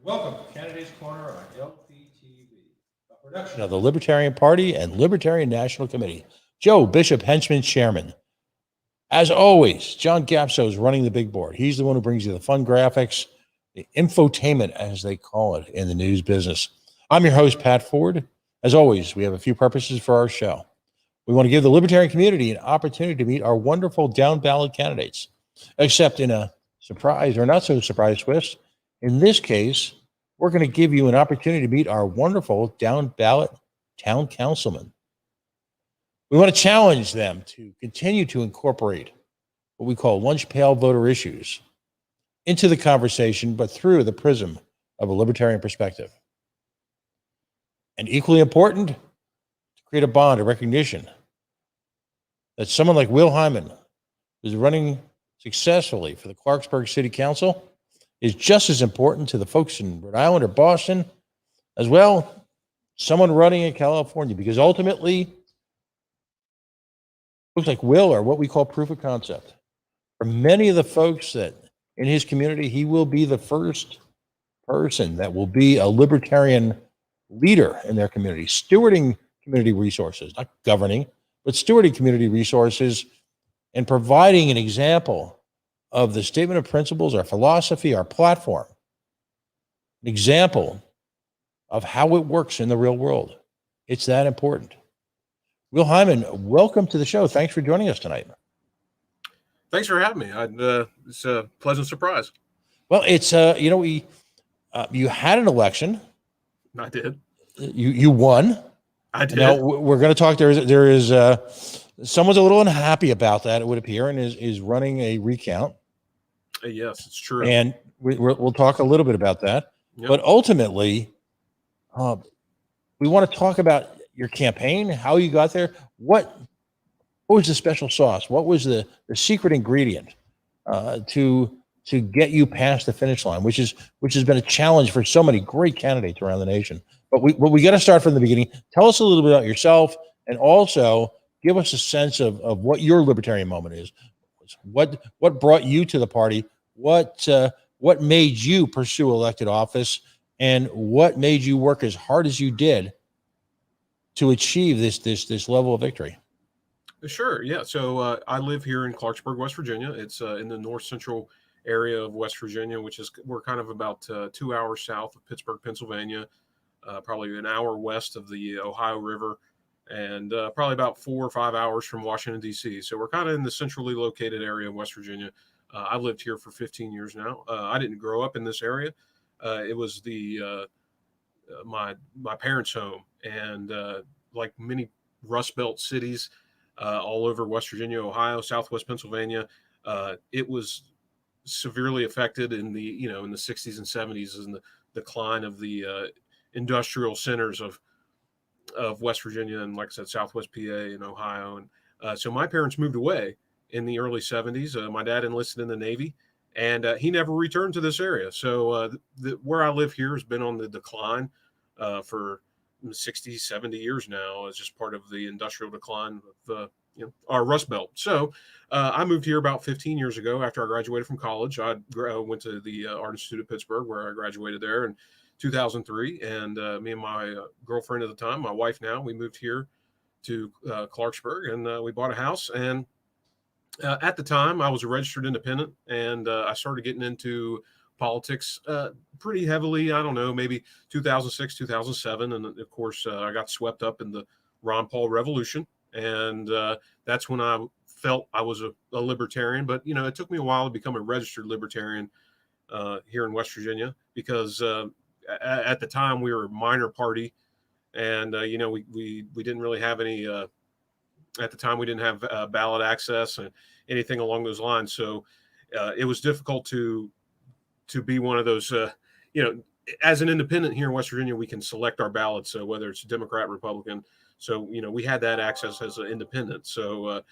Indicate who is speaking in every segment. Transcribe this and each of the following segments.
Speaker 1: Welcome to Candidates Corner on LPTV, a production of the Libertarian Party and Libertarian National Committee. Joe Bishop, Henchman, Chairman. As always, John Gapso is running the big board. He's the one who brings you the fun graphics, the infotainment, as they call it in the news business. I'm your host, Pat Ford. As always, we have a few purposes for our show. We want to give the Libertarian community an opportunity to meet our wonderful down ballot candidates, except in a surprise or not so surprise twist. In this case, we're going to give you an opportunity to meet our wonderful down ballot town councilmen. We want to challenge them to continue to incorporate what we call lunch pail voter issues into the conversation, but through the prism of a libertarian perspective. And equally important, to create a bond, a recognition that someone like Will Hyman, who's running successfully for the Clarksburg City Council, is just as important to the folks in Rhode Island or Boston as well, someone running in California, because ultimately, folks like Will are what we call proof of concept. For many of the folks that in his community, he will be the first person that will be a libertarian leader in their community, stewarding community resources, not governing, but stewarding community resources and providing an example of the statement of principles, our philosophy, our platform, an example of how it works in the real world. It's that important. Will Hyman, welcome to the show. Thanks for joining us tonight.
Speaker 2: Thanks for having me. It's a pleasant surprise.
Speaker 1: Well, it's you had an election.
Speaker 2: I did.
Speaker 1: You won.
Speaker 2: I did.
Speaker 1: Now we're going to talk. There is someone's a little unhappy about that, it would appear, and is running a recount.
Speaker 2: Yes, it's true.
Speaker 1: And we'll talk a little bit about that. Yep. But ultimately, we want to talk about your campaign, how you got there. What was the special sauce? What was the secret ingredient to get you past the finish line, which has been a challenge for so many great candidates around the nation. But we got to start from the beginning. Tell us a little bit about yourself, and also give us a sense of what your libertarian moment is. What brought you to the party? What made you pursue elected office, and what made you work as hard as you did to achieve this level of victory?
Speaker 2: Sure. Yeah. So I live here in Clarksburg, West Virginia. It's in the north central area of West Virginia, we're kind of about 2 hours south of Pittsburgh, Pennsylvania, probably an hour west of the Ohio River, and probably about 4 or 5 hours from Washington, D.C. So we're kind of in the centrally located area of West Virginia. I've lived here for 15 years now. I didn't grow up in this area. It was my parents' home, and like many Rust Belt cities all over West Virginia, Ohio, Southwest Pennsylvania, it was severely affected in the 60s and 70s in the decline of the industrial centers of West Virginia and, like I said, Southwest PA and Ohio. And so my parents moved away in the early 70s. My dad enlisted in the Navy, and he never returned to this area. So where I live here has been on the decline for 60, 70 years now, as just part of the industrial decline of our Rust Belt. So I moved here about 15 years ago after I graduated from college. I went to the Art Institute of Pittsburgh, where I graduated there in 2003. And me and my girlfriend at the time, my wife now, we moved here to Clarksburg, and we bought a house. And at the time, I was a registered independent, and I started getting into politics pretty heavily. I don't know, maybe 2006, 2007. And of course, I got swept up in the Ron Paul revolution. And that's when I felt I was a libertarian. But, it took me a while to become a registered libertarian here in West Virginia, because at the time we were a minor party, and, we didn't really have any, at the time we didn't have ballot access and anything along those lines. So it was difficult to be one of those, as an independent here in West Virginia, we can select our ballots, so whether it's Democrat, Republican. So, we had that access as an independent. So,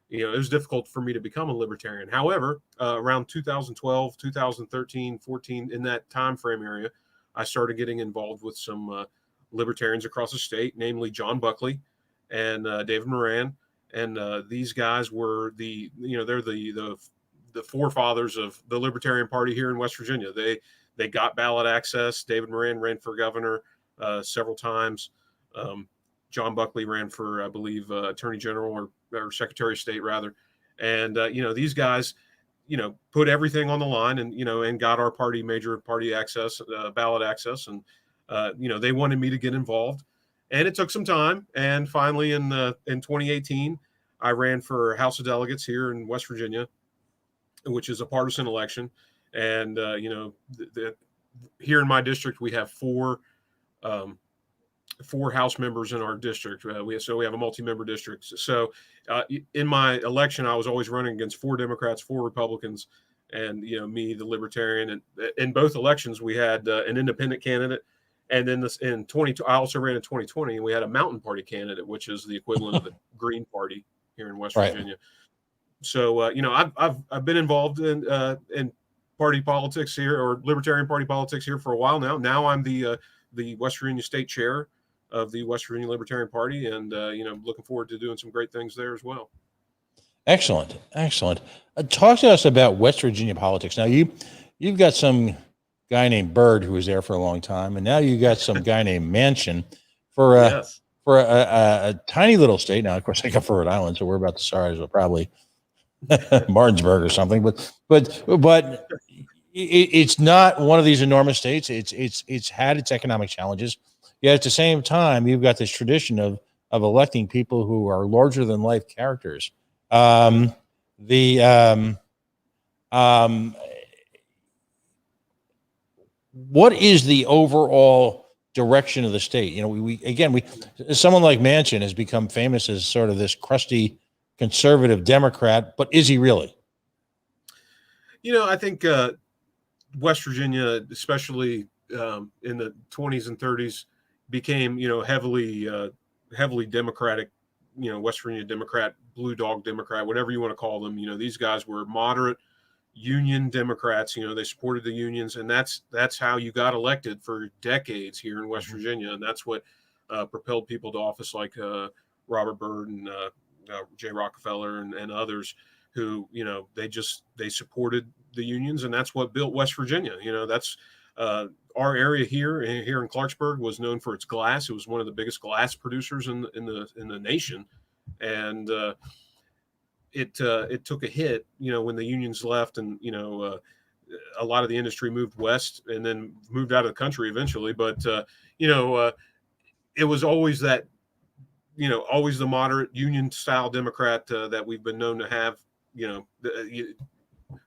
Speaker 2: it was difficult for me to become a libertarian. However, around 2012, 2013, 14, in that time frame area, I started getting involved with some libertarians across the state, namely John Buckley and David Moran. And these guys were they're the forefathers of the Libertarian Party here in West Virginia. They got ballot access. David Moran ran for governor several times. John Buckley ran for, I believe, Attorney General or Secretary of State, rather. And, these guys, put everything on the line and got our party major party access, ballot access. And, they wanted me to get involved. And it took some time. And finally, in 2018, I ran for House of Delegates here in West Virginia, which is a partisan election. And, here in my district, we have four House members in our district. We have a multi-member district. So in my election, I was always running against 4 Democrats, 4 Republicans, and, me, the Libertarian. And in both elections, we had an independent candidate. And then I also ran in 2020, and we had a Mountain Party candidate, which is the equivalent of the Green Party here in West Virginia. So, I've been involved in party politics here, or Libertarian Party politics here, for a while now. Now I'm the West Virginia State Chair of the West Virginia Libertarian Party, and looking forward to doing some great things there as well.
Speaker 1: Excellent. Talk to us about West Virginia politics. Now, you've got some guy named Byrd who was there for a long time, and now you got some guy named Manchin for a tiny little state. Now, of course, I got for Rhode Island, so we're about the size of probably Martinsburg or something. But it's not one of these enormous states. It's had its economic challenges. Yet at the same time, you've got this tradition of electing people who are larger than life characters. What is the overall direction of the state? Someone like Manchin has become famous as sort of this crusty conservative Democrat, but is he really?
Speaker 2: I think West Virginia, especially in the 20s and 30s, became heavily Democratic. West Virginia Democrat, Blue Dog Democrat, whatever you want to call them. These guys were moderate Union Democrats. They supported the unions, and that's how you got elected for decades here in West Virginia, and that's what propelled people to office like Robert Byrd and Jay Rockefeller and others who they supported the unions, and that's what built West Virginia. That's our area here in Clarksburg was known for its glass. It was one of the biggest glass producers in the nation, and it took a hit, when the unions left, and a lot of the industry moved west and then moved out of the country eventually. But it was always that, always the moderate union style Democrat that we've been known to have.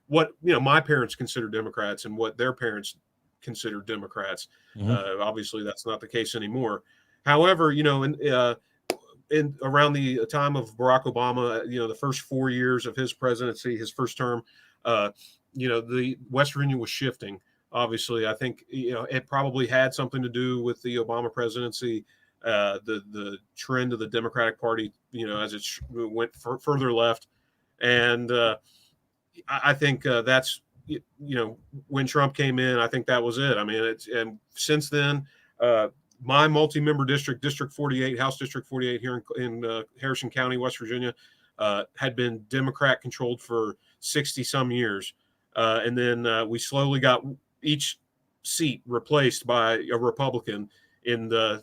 Speaker 2: What my parents consider Democrats and what their parents consider Democrats. Obviously, that's not the case anymore. However, in around the time of Barack Obama, the first 4 years of his presidency, his first term, the West Virginia was shifting. Obviously, I think it probably had something to do with the Obama presidency, the trend of the Democratic Party, as it went further left, and I think that's when Trump came in, I think that was it. I mean, and since then. My multi-member district, District 48, House District 48 here in Harrison County, West Virginia, had been Democrat-controlled for 60-some years. And then we slowly got each seat replaced by a Republican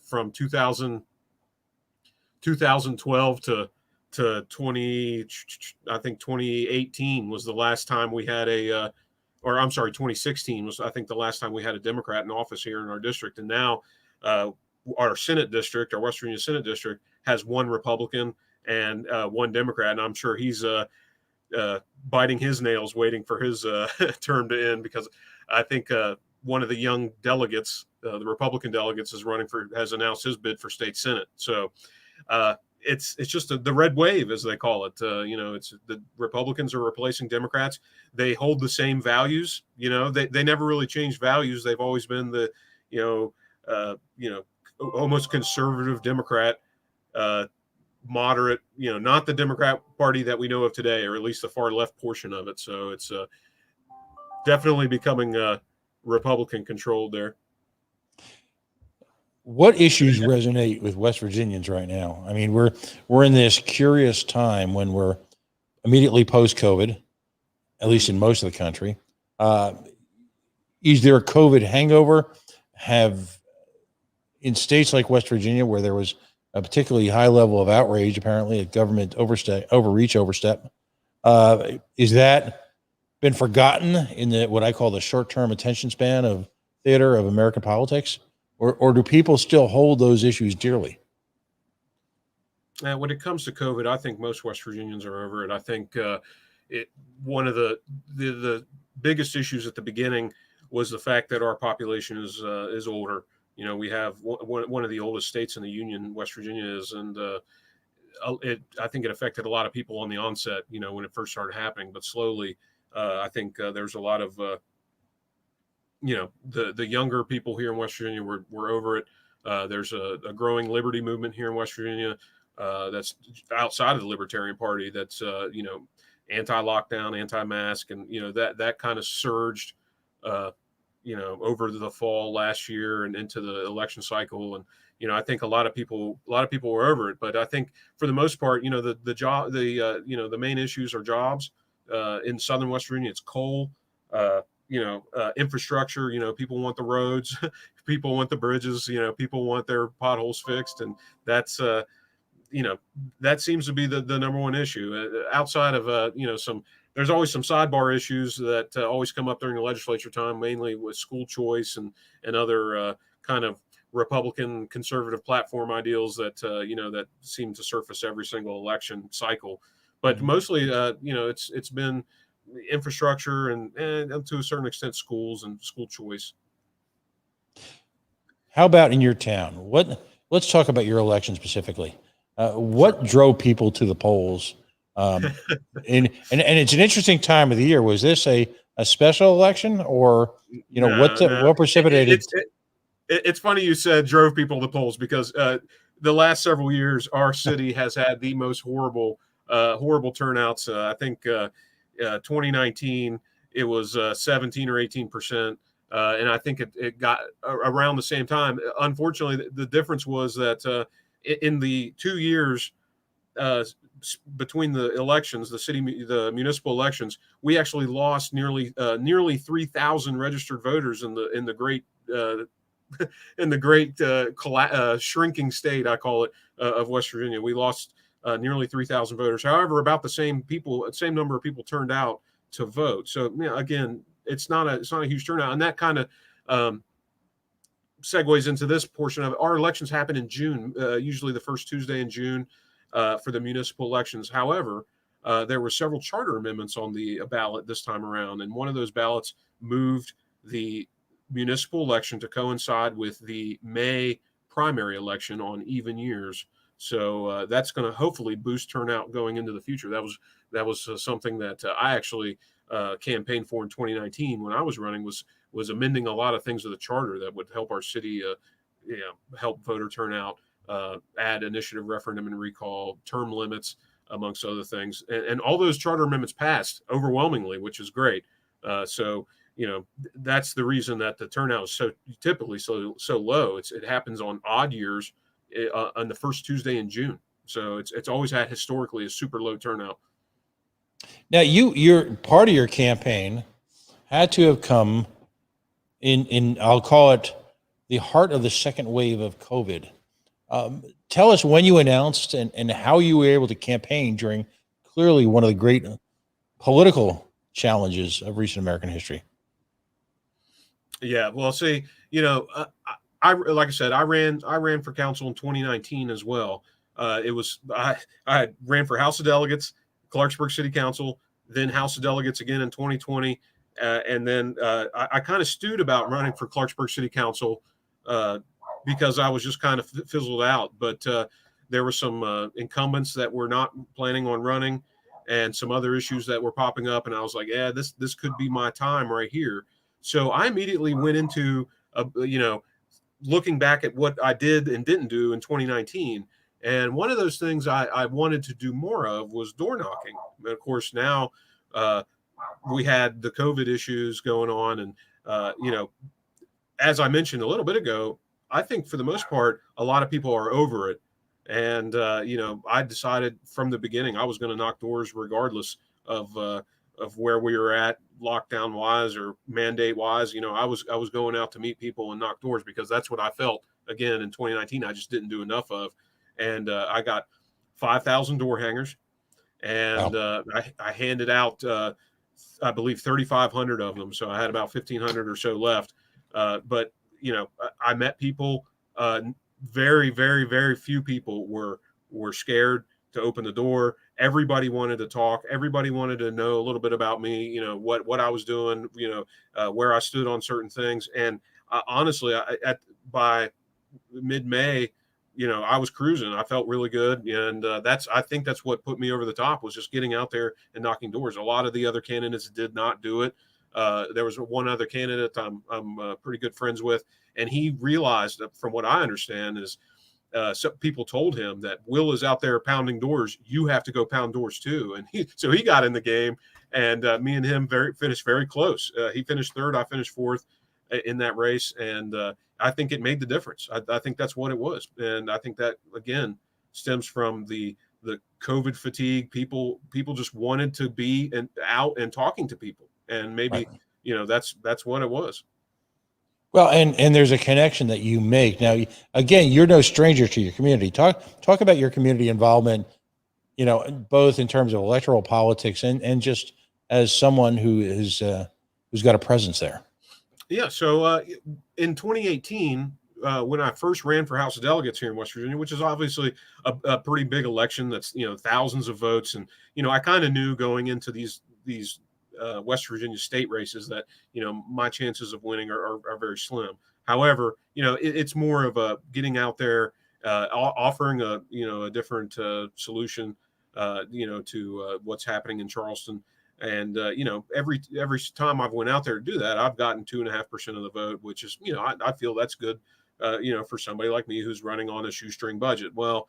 Speaker 2: from 2012 to 2018 was the last time we had 2016 was, I think, the last time we had a Democrat in office here in our district. And now our Senate district, our West Virginia Senate district, has 1 Republican and 1 Democrat. And I'm sure he's biting his nails waiting for his term to end, because I think one of the young delegates, the Republican delegates, has announced his bid for state Senate. So it's just the red wave, as they call it. It's the Republicans are replacing Democrats. They hold the same values. They never really changed values. They've always been the almost conservative Democrat, moderate, not the Democrat Party that we know of today, or at least the far left portion of it. So it's definitely becoming Republican controlled there.
Speaker 1: What issues resonate with West Virginians right now? I mean, we're in this curious time when we're immediately post-COVID, at least in most of the country. is there a COVID hangover? Have in states like West Virginia, where there was a particularly high level of outrage, apparently at government overstep, is that been forgotten in the what I call the short-term attention span of theater of American politics, or do people still hold those issues dearly?
Speaker 2: When it comes to COVID, I think most West Virginians are over it. I think one of the biggest issues at the beginning was the fact that our population is older. You know, we have one of the oldest states in the union, West Virginia is, and I think it affected a lot of people on the onset. You know, when it first started happening, but slowly, I think there's a lot of the younger people here in West Virginia were over it. There's a growing liberty movement here in West Virginia that's outside of the Libertarian Party. That's anti-lockdown, anti-mask, and that kind of surged over the fall last year and into the election cycle. And I think a lot of people were over it. But I think for the most part, the main issues are jobs in southern West Virginia. It's coal. Infrastructure. People want the roads, people want the bridges. People want their potholes fixed, and that's that seems to be the number one issue. Outside of there's always some sidebar issues that always come up during the legislature time, mainly with school choice and other kind of Republican conservative platform ideals that that seem to surface every single election cycle. But mostly, it's been infrastructure and to a certain extent schools and school choice.
Speaker 1: How about in your town? Let's talk about your election specifically. What drove people to the polls? And it's an interesting time of the year. Was this a special election, or what precipitated?
Speaker 2: It's funny you said drove people to the polls, because the last several years our city has had the most horrible turnouts. I think 2019 it was 17 or 18%. And I think it got around the same time. Unfortunately, the difference was that in the 2 years between the elections, the municipal elections, we actually lost nearly 3,000 registered voters in the great shrinking state, I call it, of West Virginia. We lost nearly 3,000 voters. However, about the same number of people turned out to vote. So again, it's not a huge turnout, and that kind of segues into this portion of it. Our elections happen in June, usually the first Tuesday in June for the municipal elections. However, there were several charter amendments on the ballot this time around, and one of those ballots moved the municipal election to coincide with the May primary election on even years. So that's going to hopefully boost turnout going into the future. That was something that I actually campaigned for in 2019 when I was running, was amending a lot of things to the charter that would help our city, help voter turnout, add initiative referendum and recall, term limits, amongst other things. And all those charter amendments passed overwhelmingly, which is great. So that's the reason that the turnout is typically so low. It happens on odd years on the first Tuesday in June. So it's always had historically a super low turnout.
Speaker 1: Now, your part of your campaign had to have come in I'll call it the heart of the second wave of COVID. Tell us when you announced and how you were able to campaign during clearly one of the great political challenges of recent American history.
Speaker 2: Yeah, well, see, I like I said, I ran for council in 2019 as well. I ran for House of Delegates, Clarksburg City Council, then House of Delegates again in 2020, and then I kind of stewed about running for Clarksburg City Council because I was just kind of fizzled out. But there were some incumbents that were not planning on running, and some other issues that were popping up, and I was like, yeah, this could be my time right here. So I immediately went into looking back at what I did and didn't do in 2019. And one of those things I wanted to do more of was door knocking. And of course, now we had the COVID issues going on. And, as I mentioned a little bit ago, I think for the most part, a lot of people are over it. And, I decided from the beginning I was going to knock doors regardless of of where we were at lockdown wise or mandate wise. I was going out to meet people and knock doors because that's what I felt again in 2019. I just didn't do enough of, and I got 5,000 door hangers, and
Speaker 1: Wow.
Speaker 2: I handed out I believe 3,500 of them, so I had about 1,500 or so left. But I met people. Very, very, very few people were scared to open the door. Everybody wanted to talk. Everybody wanted to know a little bit about me, what I was doing, where I stood on certain things. And honestly, by mid-May, I was cruising. I felt really good. And I think that's what put me over the top, was just getting out there and knocking doors. A lot of the other candidates did not do it. There was one other candidate I'm pretty good friends with, and he realized, from what I understand, is some people told him that Will is out there pounding doors. You have to go pound doors too. And so he got in the game, and me and him finished very close. He finished third. I finished fourth in that race. And I think it made the difference. I think that's what it was. And I think that, again, stems from the COVID fatigue. People just wanted to be out and talking to people. And maybe,
Speaker 1: Right.
Speaker 2: That's what it was.
Speaker 1: Well, and there's a connection that you make. Now, again, you're no stranger to your community. Talk about your community involvement, both in terms of electoral politics and just as someone who's got a presence there.
Speaker 2: Yeah. So in 2018, when I first ran for House of Delegates here in West Virginia, which is obviously a pretty big election, that's thousands of votes, and I kind of knew going into these West Virginia state races that my chances of winning are very slim. However, it's more of a getting out there, offering a different solution, to what's happening in Charleston. And every time I've went out there to do that, I've gotten 2.5% of the vote, which is I feel that's good, for somebody like me who's running on a shoestring budget. Well,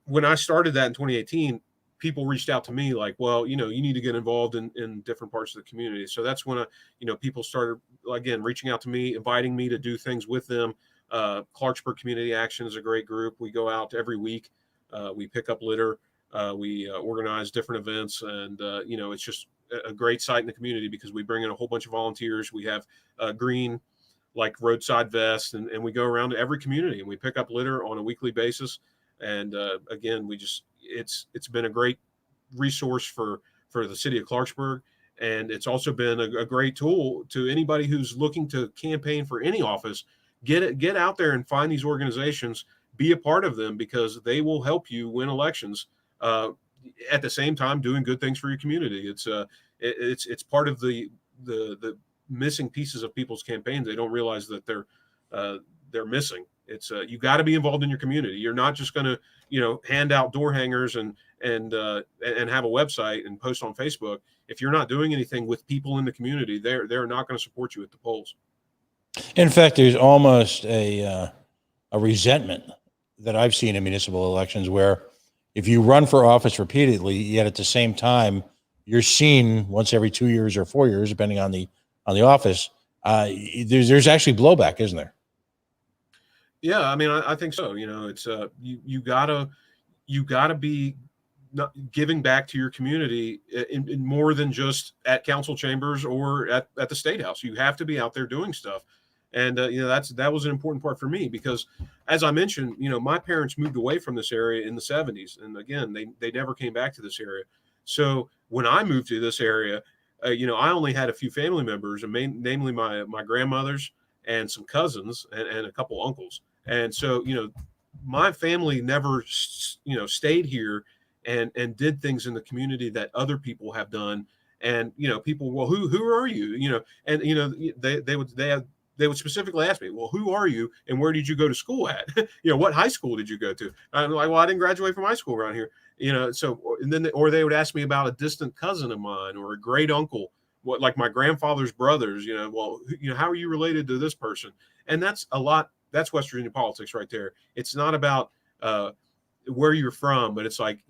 Speaker 2: when I started that in 2018, people reached out to me like, well, you need to get involved in different parts of the community. So that's when people started, again, reaching out to me, inviting me to do things with them. Clarksburg Community Action is a great group. We go out every week. We pick up litter. We organize different events, and it's just a great site in the community because we bring in a whole bunch of volunteers. We have green, like, roadside vests, and we go around to every community and we pick up litter on a weekly basis. And again, it's been a great resource for the city of Clarksburg, and it's also been a great tool to anybody who's looking to campaign for any office. Get out there and find these organizations, be a part of them, because they will help you win elections. At the same time, doing good things for your community. It's part of the missing pieces of people's campaigns. They don't realize that they're missing. It's you got to be involved in your community. You're not just going to hand out door hangers and have a website and post on Facebook. If you're not doing anything with people in the community, they're not going to support you at the polls.
Speaker 1: In fact, there's almost a resentment that I've seen in municipal elections where if you run for office repeatedly, yet at the same time you're seen once every 2 years or 4 years, depending on the office, there's actually blowback, isn't there?
Speaker 2: Yeah, I mean, I think so. It's you gotta be giving back to your community in more than just at council chambers or at the state house. You have to be out there doing stuff. And that was an important part for me because, as I mentioned, my parents moved away from this area in the 70s, and again, they never came back to this area. So when I moved to this area, I only had a few family members, and namely my grandmothers and some cousins and a couple uncles. And so my family never stayed here and did things in the community that other people have done. And people, well, who are you? And they would specifically ask me, well, who are you and where did you go to school at? What high school did you go to? I'm like, well, I didn't graduate from high school around here. So, and then, or they would ask me about a distant cousin of mine or a great uncle, like my grandfather's brothers, well, how are you related to this person? And that's that's West Virginia politics right there. It's not about where you're from, but it's like,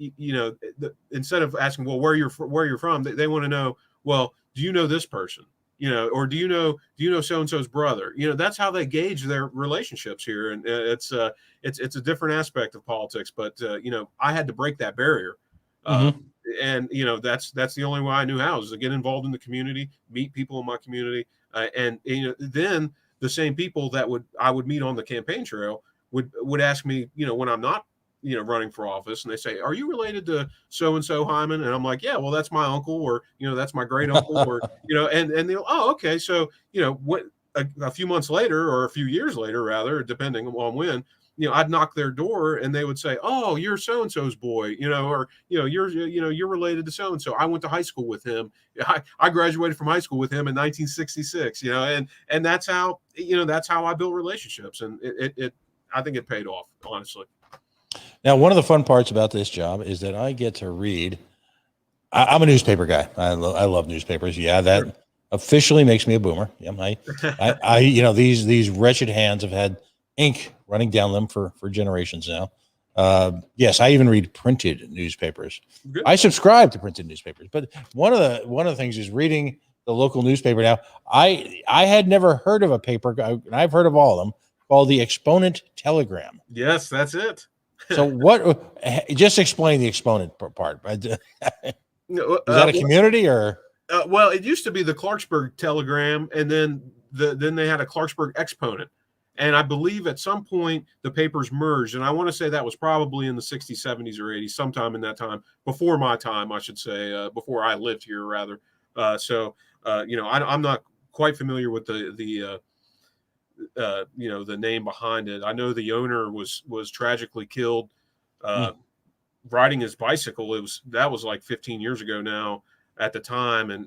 Speaker 2: instead of asking, well, where you're from, they want to know, well, do you know this person? Or do you know so-and-so's brother? That's how they gauge their relationships here. And it's a different aspect of politics, but I had to break that barrier
Speaker 1: Mhm.
Speaker 2: And that's the only way I knew how, is to get involved in the community, meet people in my community, and then the same people that I would meet on the campaign trail would ask me, when I'm not running for office, and they say, "Are you related to so and so Hyman?" And I'm like, "Yeah, well, that's my uncle, or that's my great uncle, or and they'll, oh, okay, so what a few months later, or a few years later rather, depending on when, I'd knock their door and they would say, "Oh, you're so and so's boy," or you're related to so and so. I went to high school with him. I graduated from high school with him in 1966. And that's how I built relationships, and it I think it paid off, honestly.
Speaker 1: Now, one of the fun parts about this job is that I get to read. I'm a newspaper guy. I love newspapers. Yeah, that
Speaker 2: Sure.
Speaker 1: officially makes me a boomer. Yeah, these wretched hands have had ink running down them for generations now. Yes, I even read printed newspapers.
Speaker 2: Good.
Speaker 1: I subscribe to printed newspapers, but one of the things is reading the local newspaper. Now, I had never heard of a paper, and I've heard of all of them, called the Exponent Telegram.
Speaker 2: Yes, that's it.
Speaker 1: So what? Just explain the Exponent part. Is that a community or?
Speaker 2: Well, it used to be the Clarksburg Telegram, and then they had a Clarksburg Exponent, and I believe at some point the papers merged. And I want to say that was probably in the 60s, 70s, or 80s, sometime in that time, before my time, I should say, before I lived here, rather. I'm not quite familiar with the name behind it. I know the owner was tragically killed riding his bicycle. That was like 15 years ago now at the time. And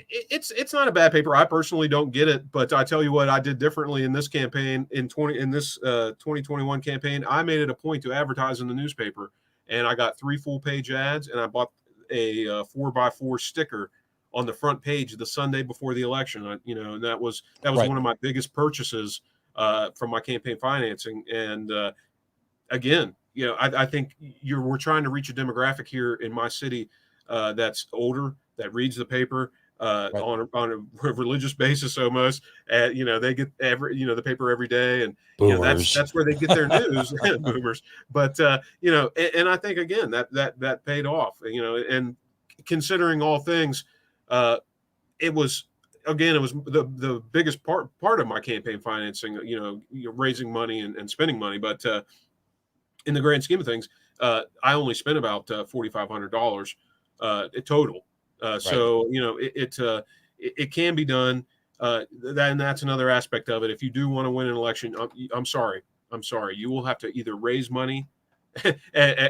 Speaker 2: it's not a bad paper. I personally don't get it, but I tell you what, I did differently in this campaign in 2021 campaign. I made it a point to advertise in the newspaper, and I got 3 full-page ads, and I bought a 4x4 sticker on the front page the Sunday before the election. And that was
Speaker 1: Right.
Speaker 2: one of my biggest purchases from my campaign financing. And again, I think we're trying to reach a demographic here in my city that's older, that reads the paper on a religious basis almost. They get the paper every day, and
Speaker 1: Boomers.
Speaker 2: that's where they get their news. Boomers. But and I think again that paid off. And considering all things, it was the biggest part of my campaign financing. Raising money and spending money, but in the grand scheme of things, I only spent about $4,500 total. So it can be done. And that's another aspect of it. If you do want to win an election, I'm sorry, you will have to either raise money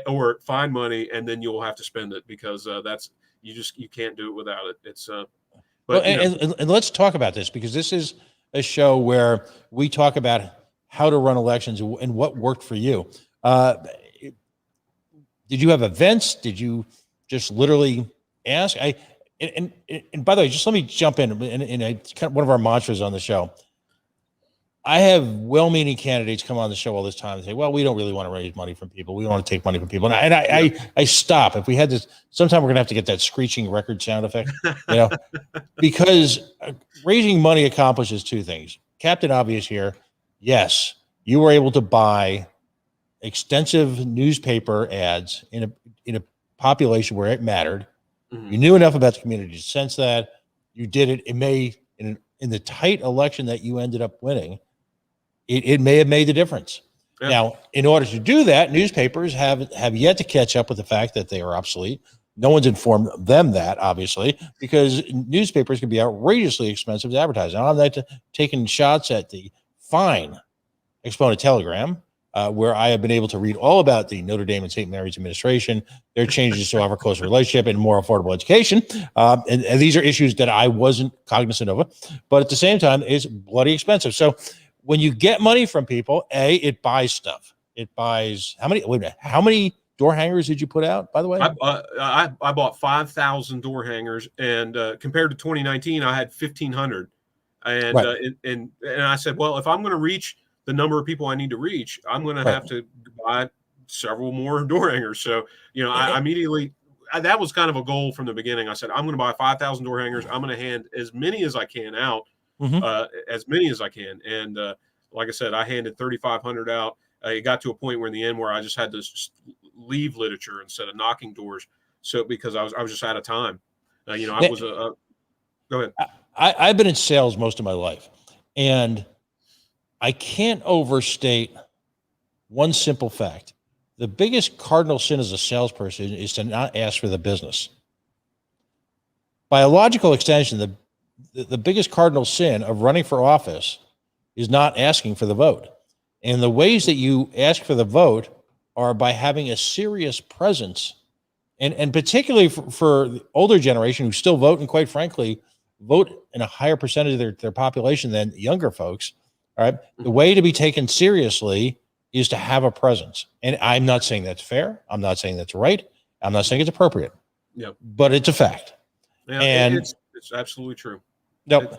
Speaker 2: or find money, and then you'll have to spend it, because you can't do it without it. It's
Speaker 1: and let's talk about this, because this is a show where we talk about how to run elections and what worked for you. Did you have events? Did you just literally ask? And by the way, just let me jump in kind of one of our mantras on the show. I have well-meaning candidates come on the show all this time and say, "Well, we don't really want to raise money from people. We don't want to take money from people." And I stop. If we had this, sometime we're gonna have to get that screeching record sound effect, because raising money accomplishes 2 things. Captain Obvious here. Yes, you were able to buy extensive newspaper ads in a population where it mattered.
Speaker 2: Mm-hmm.
Speaker 1: You knew enough about the community to sense that. You did it. It may, in the tight election that you ended up winning, it may have made the difference. Yeah. Now, in order to do that, newspapers have yet to catch up with the fact that they are obsolete. No one's informed them that, obviously, because newspapers can be outrageously expensive to advertise. Now, I'm not taking shots at the fine Exponent Telegram, where I have been able to read all about the Notre Dame and St. Mary's administration, their changes to offer closer relationship and more affordable education. And these are issues that I wasn't cognizant of, but at the same time, it's bloody expensive. So when you get money from people, it buys stuff. It buys how many door hangers did you put out, by the way?
Speaker 2: I bought 5,000 door hangers, and compared to 2019, I had 1,500. And and I said, well, if I'm going to reach the number of people I need to reach, I'm going to have to buy several more door hangers. So, I immediately, that was kind of a goal from the beginning. I said, I'm going to buy 5,000 door hangers. I'm going to hand as many as I can out, as many as I can. And like I said, I handed 3,500 out. It got to a point where in the end where I just had to leave literature instead of knocking doors. So because I was just out of time. I was go ahead.
Speaker 1: I've been in sales most of my life, and I can't overstate one simple fact. The biggest cardinal sin as a salesperson is to not ask for the business. By a logical extension, the biggest cardinal sin of running for office is not asking for the vote. And the ways that you ask for the vote are by having a serious presence, and particularly for the older generation who still vote, and quite frankly, vote in a higher percentage of their population than younger folks. All right. The way to be taken seriously is to have a presence. And I'm not saying that's fair. I'm not saying that's right. I'm not saying it's appropriate.
Speaker 2: Yeah.
Speaker 1: But it's a fact.
Speaker 2: Yeah,
Speaker 1: and
Speaker 2: it's absolutely true.
Speaker 1: No.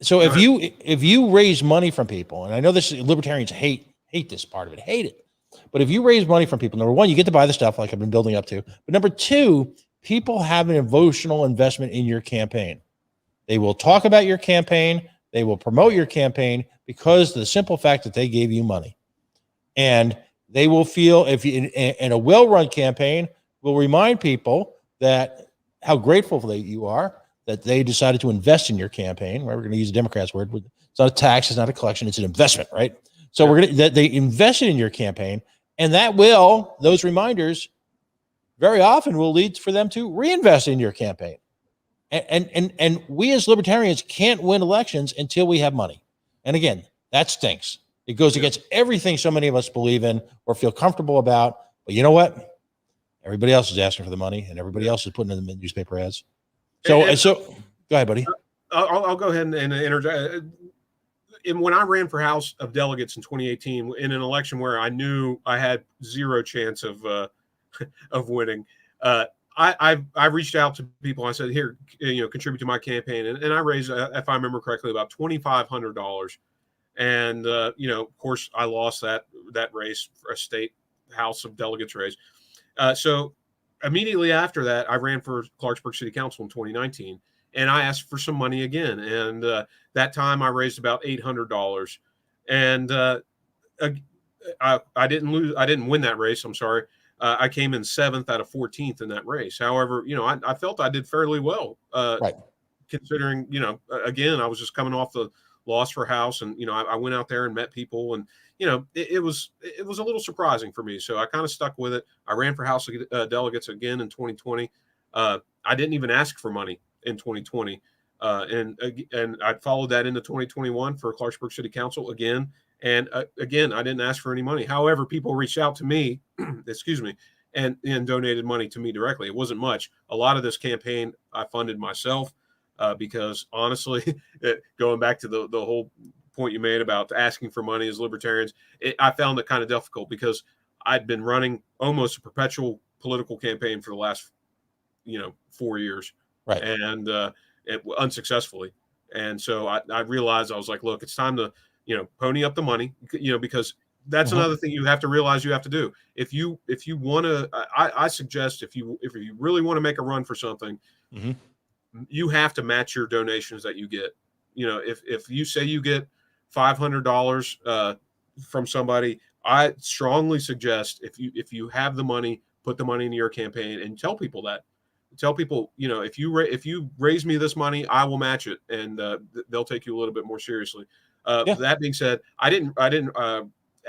Speaker 1: So if you raise money from people, and I know this libertarians hate this part of it, hate it. But if you raise money from people, number one, you get to buy the stuff like I've been building up to. But number two, people have an emotional investment in your campaign. They will talk about your campaign. They will promote your campaign because of the simple fact that they gave you money. And they will feel, if you, in a well-run campaign, will remind people that how grateful you are that they decided to invest in your campaign. We're going to use a Democrat's word. It's not a tax. It's not a collection. It's an investment, right? So they invested in your campaign, and those reminders very often will lead for them to reinvest in your campaign. And we as libertarians can't win elections until we have money. And again, that stinks. It goes against everything so many of us believe in or feel comfortable about. But you know what? Everybody else is asking for the money, and everybody else is putting in the newspaper ads. So go ahead, buddy.
Speaker 2: I'll go ahead and interject. When I ran for House of Delegates in 2018, in an election where I knew I had zero chance of winning, I reached out to people. I said, "Here, contribute to my campaign," and I raised, if I remember correctly, about $2,500. And of course, I lost that race for a state House of Delegates race. So immediately after that, I ran for Clarksburg City Council in 2019, and I asked for some money again. And that time, I raised about $800. And I didn't lose. I didn't win that race. I'm sorry. I came in 7th out of 14th in that race. However, I felt I did fairly well,
Speaker 1: right,
Speaker 2: considering, again, I was just coming off the loss for House, and I went out there and met people, and it was a little surprising for me. So I kind of stuck with it. I ran for House of Delegates again in 2020. I didn't even ask for money in 2020, and I followed that into 2021 for Clarksburg City Council again. And again, I didn't ask for any money. However, people reached out to me, excuse me, and donated money to me directly. It wasn't much. A lot of this campaign I funded myself because honestly, going back to the whole point you made about asking for money as libertarians, I found it kind of difficult because I'd been running almost a perpetual political campaign for the last 4 years,
Speaker 1: right,
Speaker 2: and unsuccessfully. And so I realized, I was like, look, it's time to pony up the money, because that's another thing you have to realize you have to do. If you want to, I suggest if you really want to make a run for something, you have to match your donations that you get. If you say you get $500 from somebody, I strongly suggest if you have the money, put the money into your campaign and tell people that. Tell people, if you raise me this money, I will match it, and they'll take you a little bit more seriously. That being said, I didn't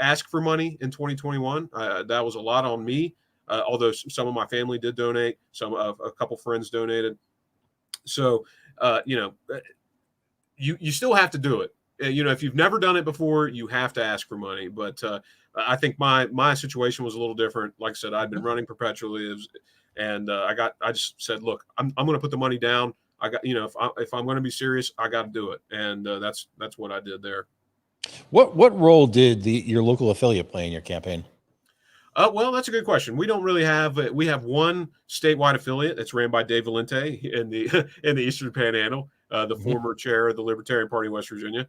Speaker 2: ask for money in 2021. That was a lot on me. Although some of my family did donate, a couple friends donated. So, you still have to do it. If you've never done it before, you have to ask for money. But I think my situation was a little different. Like I said, I'd been running perpetually, and I just said, look, I'm going to put the money down. I got, if I'm going to be serious, I got to do it. And that's what I did there.
Speaker 1: What role did your local affiliate play in your campaign?
Speaker 2: Well, that's a good question. We don't really have. We have one statewide affiliate that's ran by Dave Valente in the Eastern Panhandle, the former chair of the Libertarian Party of West Virginia.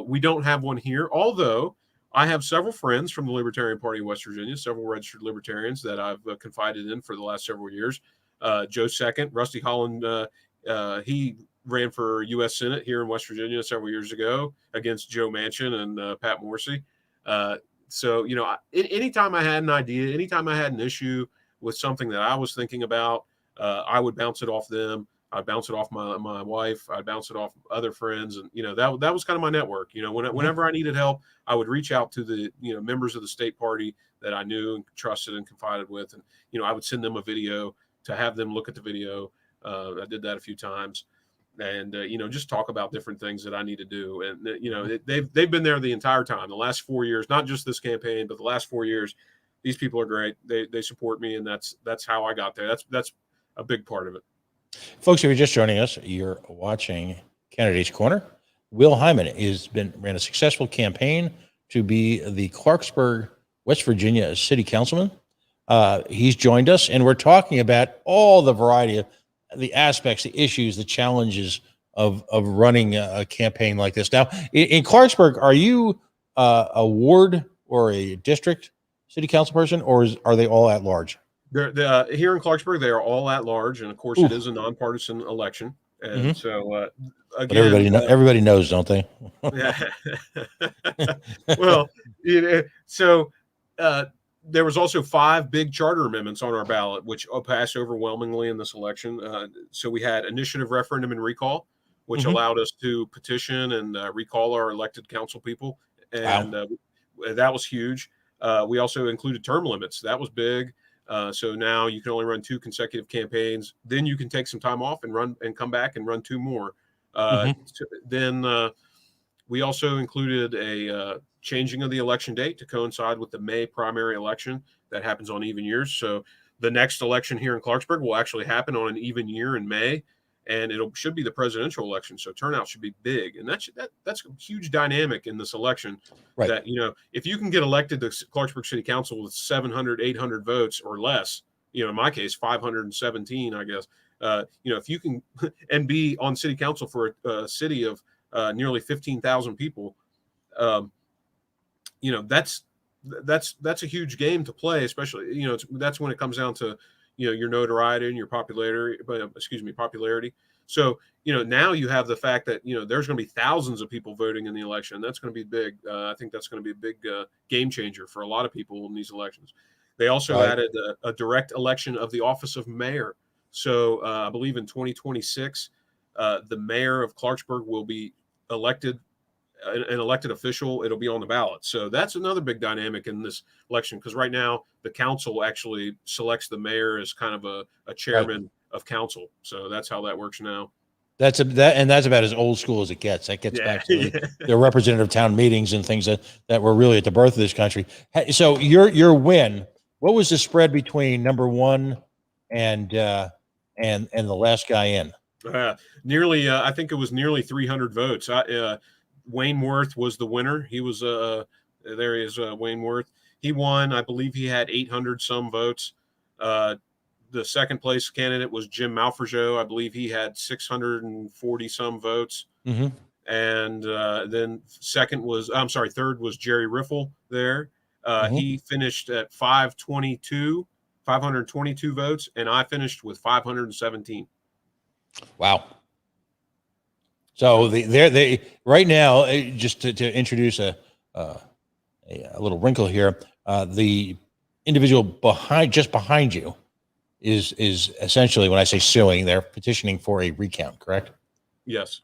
Speaker 2: We don't have one here, although I have several friends from the Libertarian Party of West Virginia, several registered libertarians that I've confided in for the last several years. Joe Second, Rusty Holland, he ran for U.S. Senate here in West Virginia several years ago against Joe Manchin and Pat Morrissey. So, anytime I had an idea, anytime I had an issue with something that I was thinking about, I would bounce it off them. I'd bounce it off my wife. I'd bounce it off other friends. And, that was kind of my network. Whenever I needed help, I would reach out to the, members of the state party that I knew and trusted and confided with. And, I would send them a video to have them look at the video. I did that a few times. And just talk about different things that I need to do. And they've been there the entire time, the last 4 years, not just this campaign, but the last 4 years. These people are great. They support me, and that's how I got there. That's a big part of it.
Speaker 1: Folks, if you're just joining us, you're watching Candidates Corner. Will Hyman ran a successful campaign to be the Clarksburg, West Virginia city councilman. He's joined us, and we're talking about all the variety of the aspects, the issues, the challenges of running a campaign like this. Now, in Clarksburg, are you a ward or a district city council person, or are they all at large?
Speaker 2: They're here in Clarksburg, they are all at large, and of course, it is a nonpartisan election. And so, again,
Speaker 1: but everybody knows, don't they?
Speaker 2: Yeah. Well, so there was also 5 big charter amendments on our ballot, which passed overwhelmingly in this election. So we had initiative, referendum, and recall, which allowed us to petition and recall our elected council people, and that was huge. We also included term limits. That was big. So now you can only run 2 consecutive campaigns. Then you can take some time off and run and come back and run 2 more. Then we also included a changing of the election date to coincide with the May primary election that happens on even years. So the next election here in Clarksburg will actually happen on an even year in May, and should be the presidential election. So turnout should be big, and that's a huge dynamic in this election. Right. That if you can get elected to Clarksburg City Council with 700, 800 votes or less, in my case 517, I guess. If you can and be on city council for a city of nearly 15,000 people, that's a huge game to play, especially, that's when it comes down to, your notoriety and your popularity. So, now you have the fact that, there's going to be thousands of people voting in the election. That's going to be big. I think that's going to be a big game changer for a lot of people in these elections. They also added a direct election of the office of mayor. So I believe in 2026, the mayor of Clarksburg will be elected, an elected official. It'll be on the ballot. So that's another big dynamic in this election, because right now the council actually selects the mayor as kind of a chairman of council. So that's how that works now.
Speaker 1: That's about as old school as it gets. That gets back to the representative town meetings and things that were really at the birth of this country. So your win, what was the spread between number 1 and the last guy in?
Speaker 2: Nearly, I think it was nearly 300 votes. Wayne Worth was the winner. He was there he is, Wayne Worth. He won. I believe he had 800 some votes. The second place candidate was Jim Malfrageau. I believe he had 640 some votes. And then third was Jerry Riffle there. He finished at 522 votes, and I finished with 517. Wow.
Speaker 1: So they right now, just to introduce a little wrinkle here, the individual behind you is essentially, when I say suing, they're petitioning for a recount, correct?
Speaker 2: Yes.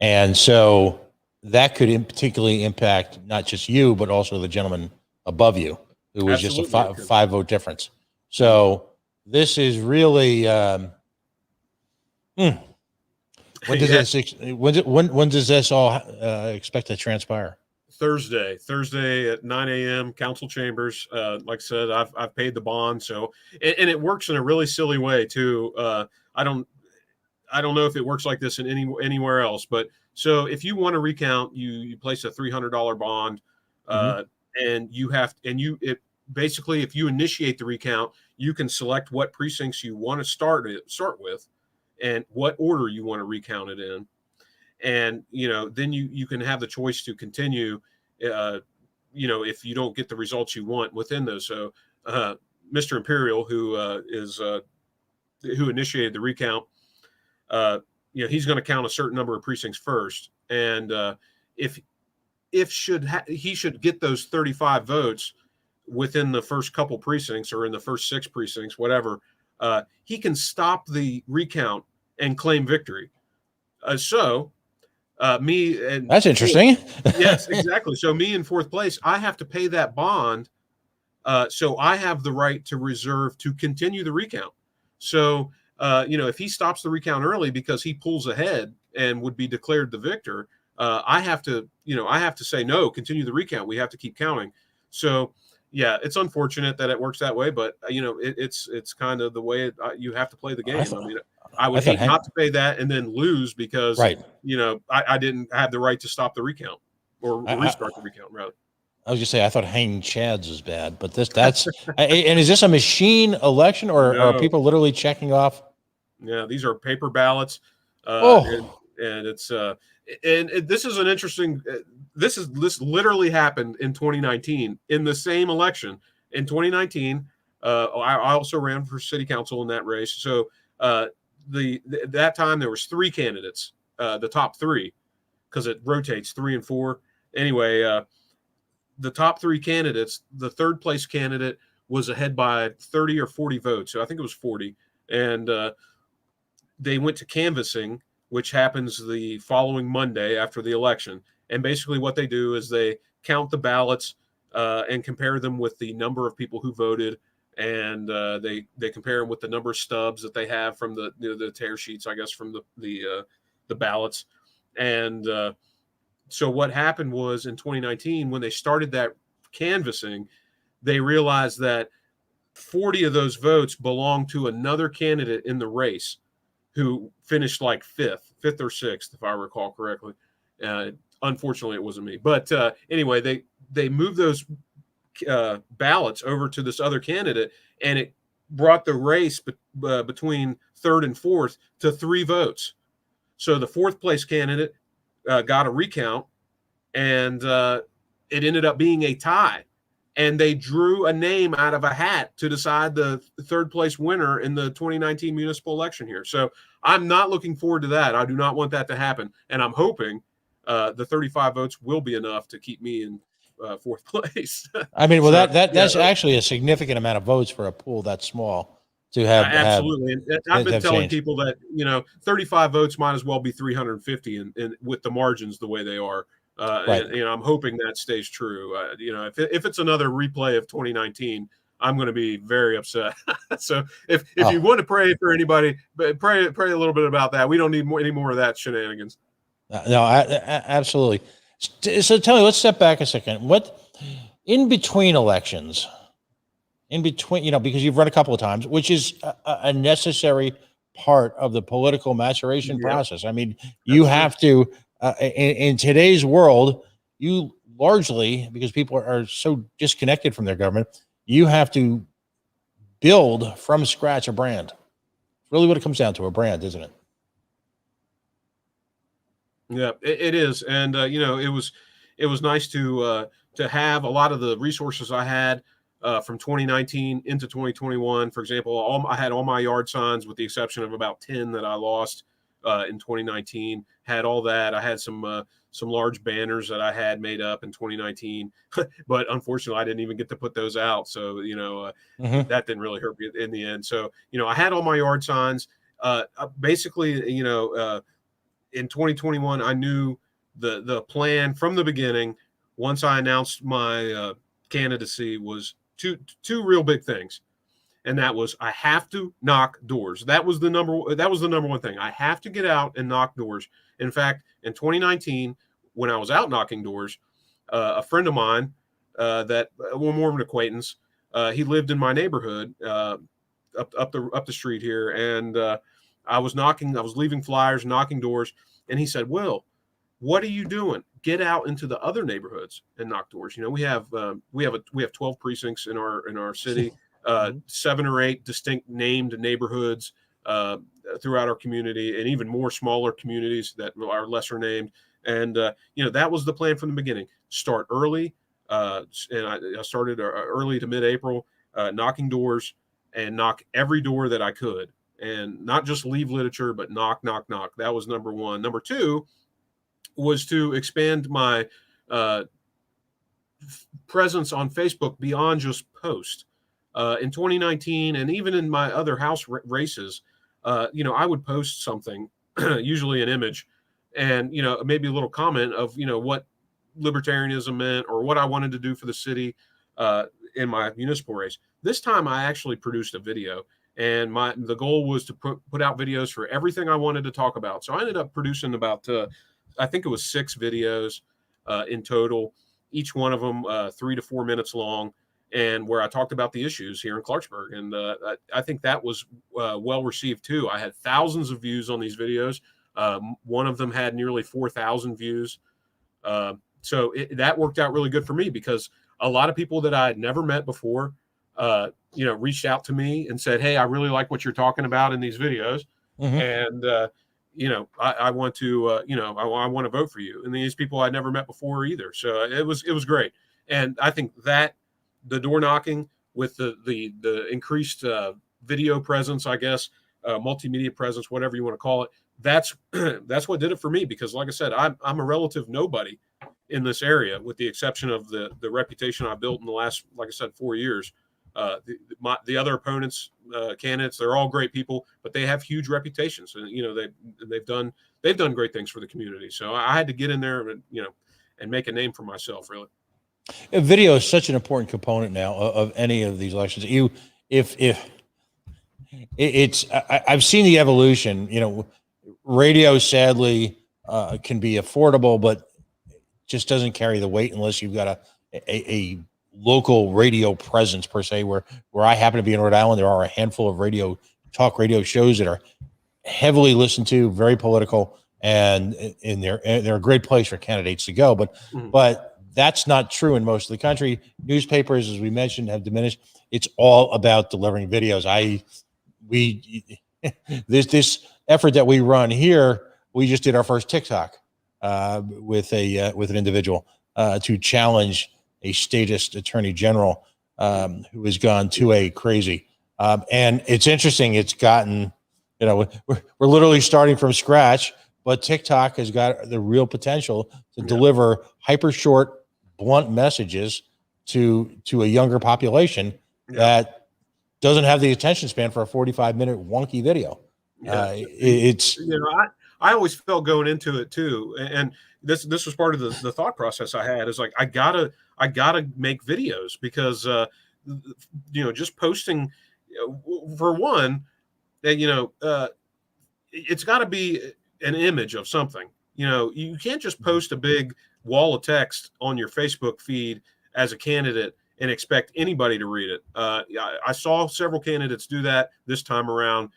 Speaker 1: And so that could particularly impact not just you, but also the gentleman above you, who was just a 5 vote difference. So this is really, when does this all expect to transpire?
Speaker 2: Thursday at 9 a.m. council chambers. Like I said, I've paid the bond. So, and it works in a really silly way too. I don't know if it works like this in anywhere else, but so if you want to recount, you place a $300 bond, and basically, if you initiate the recount, you can select what precincts you want to start with and what order you want to recount it in. And, then you can have the choice to continue, if you don't get the results you want within those. So Mr. Imperial, who initiated the recount, he's going to count a certain number of precincts first. And if he should get those 35 votes within the first couple precincts or in the first 6 precincts, whatever, he can stop the recount and claim victory. Me and
Speaker 1: That's interesting.
Speaker 2: yes, exactly. So me in 4th place, I have to pay that bond. So I have the right to reserve to continue the recount. So, if he stops the recount early because he pulls ahead and would be declared the victor, I have to say, no, continue the recount. We have to keep counting. So, yeah, it's unfortunate that it works that way, but it's kind of the way you have to play the game. I would hate not to pay that and then lose because,
Speaker 1: right.
Speaker 2: I didn't have the right to stop the recount or restart the recount, rather.
Speaker 1: I was just say I thought hanging chads was bad, but that's and is this a machine election or are people literally checking off?
Speaker 2: Yeah, these are paper ballots, and it's and this is an interesting. This literally happened in 2019 in the same election in 2019. I also ran for city council in that race. So that time there was 3 candidates, the top 3, because it rotates 3 and 4. Anyway. The top 3 candidates, the 3rd place candidate was ahead by 30 or 40 votes. So I think it was 40. And they went to canvassing, which happens the following Monday after the election. And basically what they do is they count the ballots and compare them with the number of people who voted. And they compare them with the number of stubs that they have from the tear sheets, I guess, from the ballots. And so what happened was in 2019, when they started that canvassing, they realized that 40 of those votes belonged to another candidate in the race who finished like fifth or 6th, if I recall correctly. Unfortunately, it wasn't me. But anyway, they moved those ballots over to this other candidate, and it brought the race between 3rd and 4th to 3 votes. So the 4th place candidate got a recount, and it ended up being a tie. And they drew a name out of a hat to decide the 3rd place winner in the 2019 municipal election here. So I'm not looking forward to that. I do not want that to happen. And I'm hoping the 35 votes will be enough to keep me in 4th place.
Speaker 1: I mean, well, that's actually a significant amount of votes for a pool that small to have.
Speaker 2: Absolutely. And I've been telling people that, 35 votes might as well be 350 and with the margins the way they are. Right. And, I'm hoping that stays true. If it's another replay of 2019, I'm going to be very upset. So if you want to pray for anybody, pray a little bit about that. We don't need any more of that shenanigans.
Speaker 1: No, absolutely. So tell me, let's step back a second. What in between elections, because you've run a couple of times, which is a necessary part of the political maturation process. I mean, you have to. In today's world, you largely, because people are so disconnected from their government, you have to build from scratch a brand. It's really what it comes down to, a brand, isn't it?
Speaker 2: Yeah, it is. And, it was nice to have a lot of the resources I had from 2019 into 2021. For example, I had all my yard signs with the exception of about 10 that I lost in 2019. Had all that. I had some large banners that I had made up in 2019, but unfortunately I didn't even get to put those out. So, that didn't really hurt me in the end. So, I had all my yard signs. Basically, in 2021, I knew the plan from the beginning. Once I announced my candidacy was two real big things. And that was, I have to knock doors. That was the number one thing. I have to get out and knock doors. In fact, in 2019, when I was out knocking doors, a friend of mine more of an acquaintance, he lived in my neighborhood up the street here, and I was leaving flyers, knocking doors, and he said, "Will, what are you doing? Get out into the other neighborhoods and knock doors. We have 12 precincts in our city." 7 or 8 distinct named neighborhoods throughout our community, and even more smaller communities that are lesser named. And that was the plan from the beginning. Start early, and I started early to mid-April, knocking doors, and knock every door that I could, and not just leave literature, but knock. That was number one. Number two was to expand my presence on Facebook beyond just post. In 2019, and even in my other house races, I would post something, usually an image, and maybe a little comment of what libertarianism meant or what I wanted to do for the city in my municipal race. This time, I actually produced a video, and the goal was to put out videos for everything I wanted to talk about. So I ended up producing about I think it was 6 videos in total, each one of them 3 to 4 minutes long, and where I talked about the issues here in Clarksburg. And I think that was well received too. I had thousands of views on these videos. One of them had nearly 4,000 views. So that worked out really good for me, because a lot of people that I had never met before, reached out to me and said, "Hey, I really like what you're talking about in these videos."
Speaker 1: Mm-hmm.
Speaker 2: And, I want to, I want to vote for you. And these people I'd never met before either. So it was great. And I think that the door knocking with the increased video presence, I guess, multimedia presence, whatever you want to call it, that's what did it for me. Because like I said, I'm a relative nobody in this area, with the exception of the reputation I built in the last, like I said, 4 years. The other opponents, candidates, they're all great people, but they have huge reputations, and they've done great things for the community. So I had to get in there and make a name for myself, really.
Speaker 1: Video is such an important component now of any of these elections. I've seen the evolution. Radio sadly can be affordable, but just doesn't carry the weight unless you've got a local radio presence per se. Where I happen to be in Rhode Island, there are a handful of talk radio shows that are heavily listened to, very political, and they're a great place for candidates to go. But that's not true in most of the country. Newspapers, as we mentioned, have diminished. It's all about delivering videos. This effort that we run here, we just did our first TikTok with an individual to challenge a statist attorney general who has gone 2A crazy. And it's interesting. It's gotten, we're literally starting from scratch, but TikTok has got the real potential to deliver hyper short, blunt messages to a younger population that doesn't have the attention span for a 45-minute wonky video.
Speaker 2: I always felt going into it too, and this was part of the thought process I had, is like, I gotta make videos, because just posting, for one, it's got to be an image of something. You can't just post a big wall of text on your Facebook feed as a candidate and expect anybody to read it. I saw several candidates do that this time around.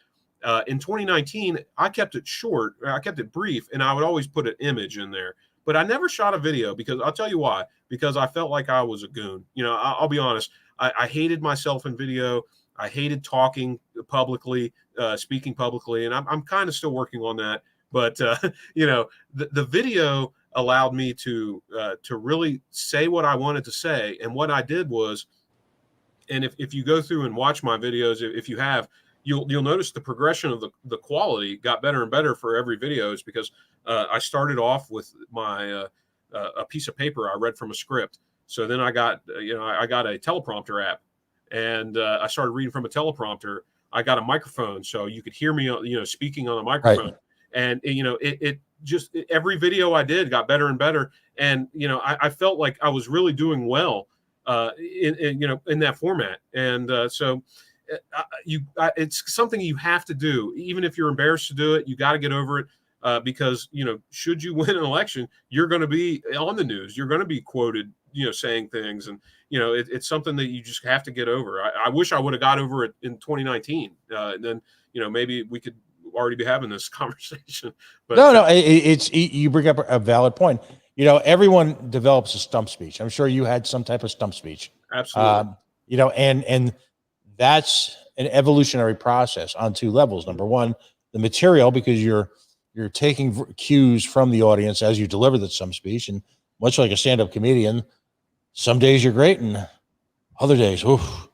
Speaker 2: In 2019, I kept it short, I kept it brief, and I would always put an image in there. But I never shot a video, because I'll tell you why. Because I felt like I was a goon. I'll be honest. I hated myself in video. I hated talking publicly, speaking publicly, and I'm kind of still working on that. But the video allowed me to really say what I wanted to say. And what I did was, and if you go through and watch my videos, if you have, you'll notice the progression of the quality got better and better for every video. Is because I started off with my a piece of paper I read from a script. So then I got I got a teleprompter app, and I started reading from a teleprompter. I got a microphone, so you could hear me speaking on a microphone. Right. And it just, every video I did got better and better. And I felt like I was really doing well in that format. And so it's something you have to do, even if you're embarrassed to do it. You got to get over it, because should you win an election, you're going to be on the news. You're going to be quoted, saying things, and it's something that you just have to get over. I wish I would have got over it in 2019, and then maybe we could already be having this conversation. But
Speaker 1: it's you bring up a valid point. Everyone develops a stump speech. I'm sure you had some type of stump speech.
Speaker 2: Absolutely.
Speaker 1: And that's an evolutionary process on 2 levels. Number one, the material, because you're taking cues from the audience as you deliver the stump speech, and much like a stand-up comedian, some days you're great and other days, oof,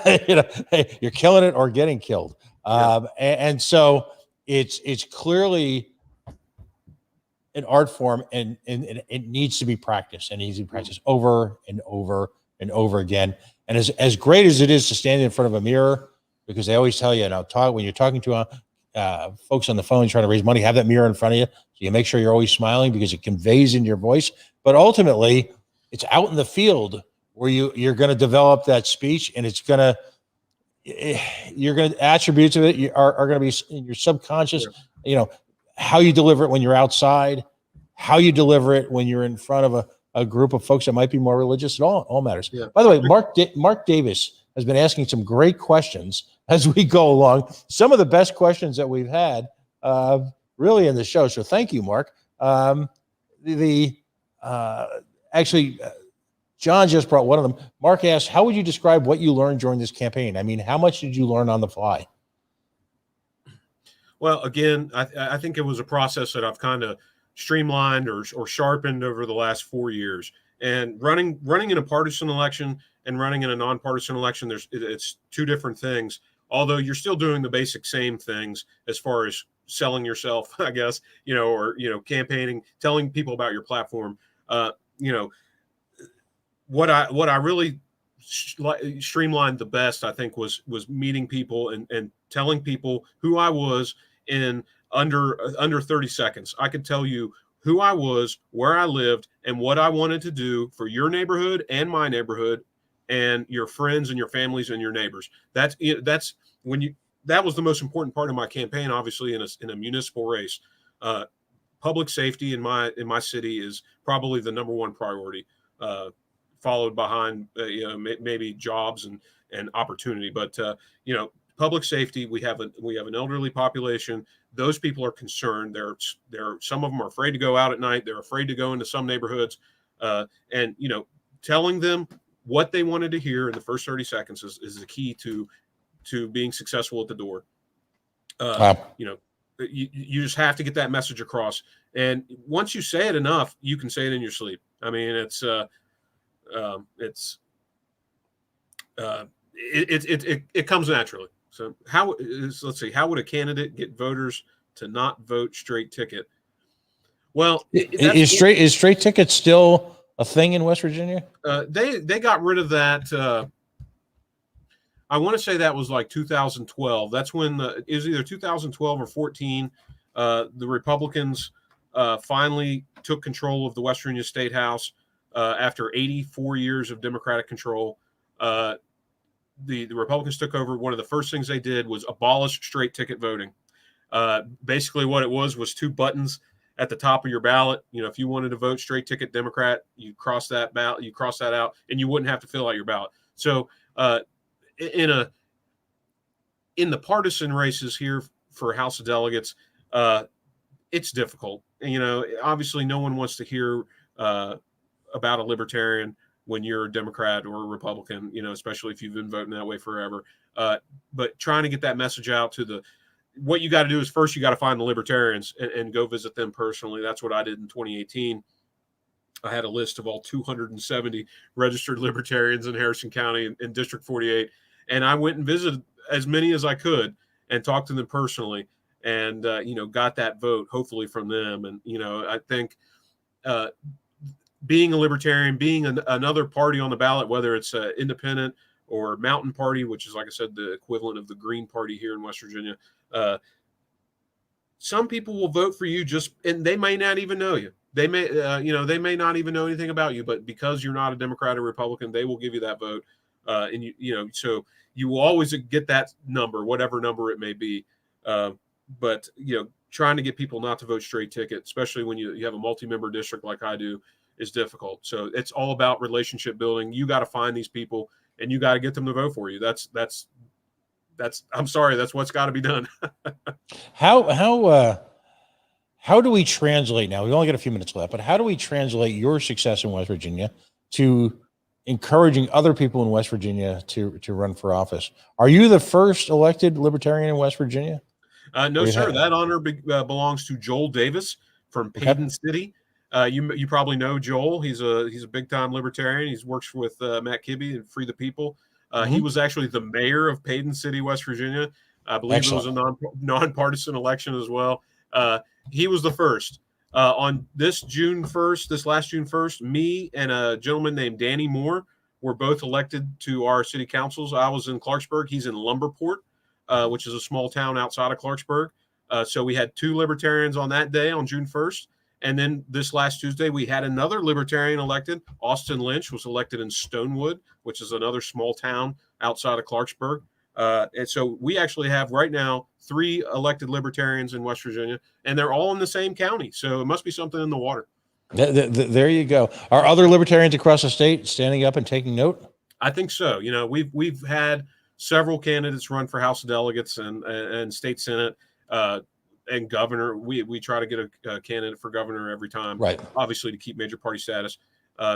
Speaker 1: hey, you're killing it or getting killed. And so it's clearly an art form, and it needs to be practiced, and needs to be practiced over and over and over again. And as great as it is to stand in front of a mirror, because they always tell you, when you're talking to folks on the phone trying to raise money, have that mirror in front of you, so you make sure you're always smiling because it conveys in your voice. But ultimately, it's out in the field where you're going to develop that speech, and attributes of it are going to be in your subconscious. How you deliver it when you're outside, how you deliver it when you're in front of a group of folks that might be more religious. It all matters. Yeah. By the way, Mark Davis has been asking some great questions as we go along. Some of the best questions that we've had really in the show. So thank you, Mark. Actually, John just brought one of them. Mark asked, how would you describe what you learned during this campaign? I mean, how much did you learn on the fly?
Speaker 2: Well, again, I think it was a process that I've kind of streamlined or sharpened over the last 4 years. And running in a partisan election and running in a nonpartisan election, it's two different things. Although you're still doing the basic same things as far as selling yourself, I guess, or campaigning, telling people about your platform. What I really streamlined the best, I think, was meeting people and telling people who I was in under 30 seconds. I could tell you who I was, where I lived, and what I wanted to do for your neighborhood and my neighborhood and your friends and your families and your neighbors. That was the most important part of my campaign, obviously, in a municipal race. Public safety in my city is probably the number one priority, followed behind maybe jobs and opportunity. But public safety, we have an elderly population. Those people are concerned. Some of them are afraid to go out at night. They're afraid to go into some neighborhoods, and telling them what they wanted to hear in the first 30 seconds is the key to being successful at the door. You just have to get that message across. And once you say it enough, you can say it in your sleep. I mean, it comes naturally. So let's see, how would a candidate get voters to not vote straight ticket? Well,
Speaker 1: is straight ticket still a thing in West Virginia?
Speaker 2: They got rid of that. I want to say that was like 2012. That's when it was either 2012 or 14. The Republicans finally took control of the West Virginia State House after 84 years of Democratic control. The Republicans took over. One of the first things they did was abolish straight ticket voting. Basically, what it was two buttons at the top of your ballot. If you wanted to vote straight ticket Democrat, you cross that ballot, you cross that out, and you wouldn't have to fill out your ballot. So, in the partisan races here for House of Delegates, it's difficult. Obviously, no one wants to hear about a Libertarian when you're a Democrat or a Republican, especially if you've been voting that way forever. But trying to get that message out what you got to do is first you got to find the Libertarians and go visit them personally. That's what I did in 2018. I had a list of all 270 registered Libertarians in Harrison County in District 48. And I went and visited as many as I could and talked to them personally and, got that vote hopefully from them. And, I think being a Libertarian, being another party on the ballot, whether it's independent or Mountain Party, which is, like I said, the equivalent of the Green Party here in West Virginia, some people will vote for you and they may not even know you. They may, they may not even know anything about you, but because you're not a Democrat or Republican, they will give you that vote. And so you will always get that number, whatever number it may be. But trying to get people not to vote straight ticket, especially when you have a multi-member district like I do, is difficult. So it's all about relationship building. You got to find these people and you got to get them to vote for you. That's I'm sorry, that's what's got to be done.
Speaker 1: How do we translate now? We only got a few minutes left, but how do we translate your success in West Virginia to encouraging other people in West Virginia to run for office? Are you the first elected Libertarian in West Virginia?
Speaker 2: No, sir. That honor belongs to Joel Davis from Payton City. You probably know Joel. He's a big time Libertarian. He works with Matt Kibbe and Free the People. He was actually the mayor of Payton City, West I believe Excellent. It was a nonpartisan election as well. He was the first. On this last June 1st, me and a gentleman named Danny Moore were both elected to our city councils. I was in Clarksburg. He's in Lumberport, which is a small town outside of Clarksburg. So we had 2 Libertarians on that day on June 1st. And then this last Tuesday, we had another Libertarian elected. Austin Lynch was elected in Stonewood, which is another small town outside of Clarksburg. And so we actually have right now 3 elected Libertarians in West Virginia, and they're all in the same county. So it must be something in the water.
Speaker 1: There you go. Are other Libertarians across the state standing up and taking note?
Speaker 2: I think so. You know, we've had several candidates run for House of Delegates and state Senate and governor. We try to get a candidate for governor every time,
Speaker 1: right?
Speaker 2: Obviously, to keep major party status.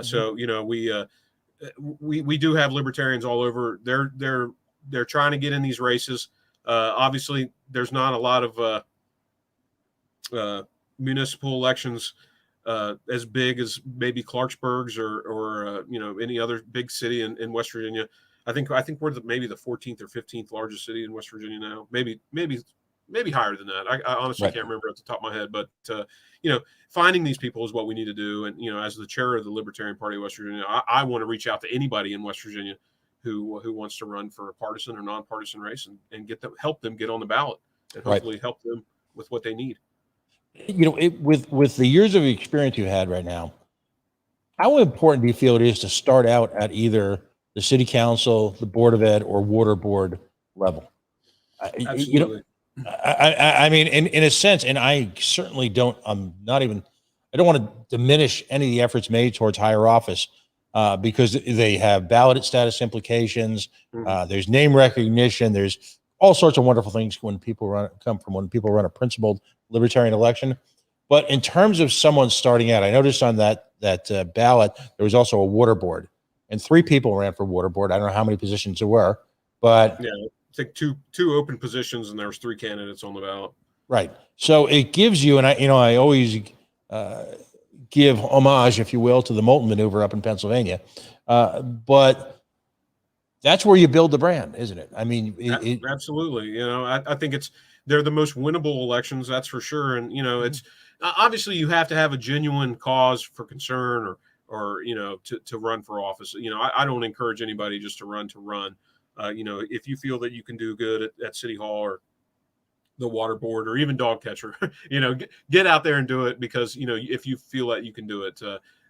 Speaker 2: So you know, we do have Libertarians all over. They're trying to get in these races. Obviously, there's not a lot of municipal elections as big as maybe Clarksburg's or you know, any other big city in West Virginia. I think we're maybe the 14th or 15th largest city in West Virginia now. Maybe higher than that. I honestly can't remember at the top of my head. But you know, finding these people is what we need to do. And you know, as the chair of the Libertarian Party of West Virginia, I want to reach out to anybody in West Virginia who wants to run for a partisan or nonpartisan race and help them get on the ballot and hopefully help them with what they need.
Speaker 1: You know, with the years of experience you had right now, how important do you feel it is to start out at either the city council, the board of ed, or water board level?
Speaker 2: Absolutely.
Speaker 1: You know, I mean, in a sense, and I certainly don't. I don't want to diminish any of the efforts made towards higher office because they have ballot status implications. There's name recognition. There's all sorts of wonderful things when people run a principled Libertarian election. But in terms of someone starting out, I noticed on that ballot there was also a water board, and 3 people ran for water board. I don't know how many positions there were, but
Speaker 2: yeah, I think two open positions, and there was 3 candidates on the ballot.
Speaker 1: Right. So it gives you, and I always give homage, if you will, to the Moulton maneuver up in Pennsylvania, but that's where you build the brand, isn't it? I mean,
Speaker 2: absolutely. You know, I think they're the most winnable elections, that's for sure. And you know, it's obviously you have to have a genuine cause for concern or you know, to run for office. You know, I don't encourage anybody just to run. You know, if you feel that you can do good at City Hall or the water board or even dog catcher, you know, get out there and do it, because you know, if you feel that you can do it,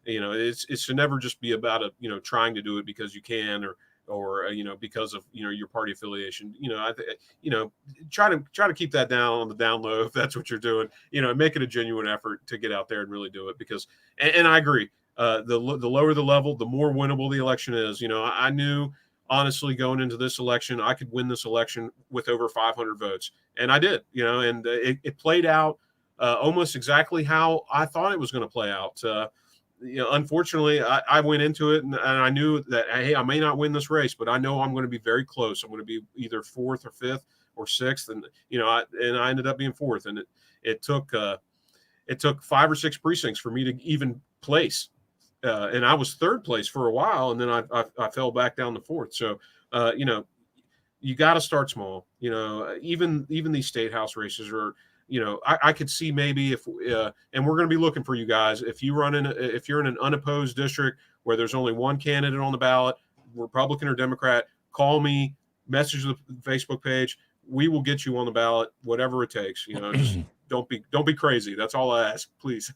Speaker 2: you know, it should never just be about you know, trying to do it because you can or you know, because of, you know, your party affiliation. You know, you know, try to keep that down on the down low if that's what you're doing. You know, make it a genuine effort to get out there and really do it, because and I agree. The lower the level, the more winnable the election is. You know, I knew honestly going into this election I could win this election with over 500 votes, and I did. You know, and it played out almost exactly how I thought it was going to play out. You know, unfortunately, I went into it and I knew that, hey, I may not win this race, but I know I'm going to be very close. I'm going to be either 4th or 5th or 6th, and you know, I ended up being 4th, and it took 5 or 6 precincts for me to even place, and I was 3rd place for a while, and then I fell back down to 4th. So you know, you got to start small. You know, even these state house races are. You know, I could see maybe if, and we're going to be looking for you guys. If you're in an unopposed district where there's only one candidate on the ballot, Republican or Democrat, call me, message the Facebook page. We will get you on the ballot, whatever it takes. You know, just don't be crazy. That's all I ask, please.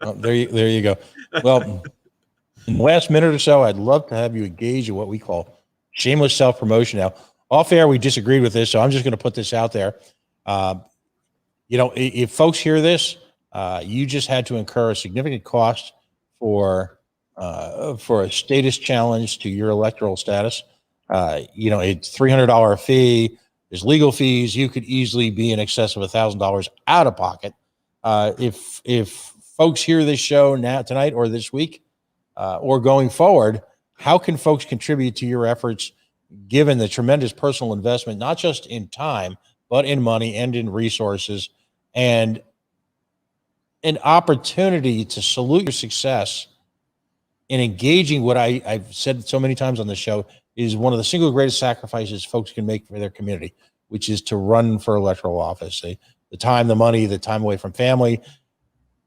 Speaker 1: Well, there you go. Well, in the last minute or so, I'd love to have you engage in what we call shameless self-promotion. Now, off air, we disagreed with this, so I'm just going to put this out there. You know, if folks hear this, you just had to incur a significant cost for a status challenge to your electoral status. You know, it's $300 fee. There's legal fees. You could easily be in excess of $1,000 out of pocket. If folks hear this show now, tonight, or this week, or going forward, how can folks contribute to your efforts, given the tremendous personal investment, not just in time, but in money and in resources, and an opportunity to salute your success in engaging what I've said so many times on the show is one of the single greatest sacrifices folks can make for their community, which is to run for electoral office. The time, the money, the time away from family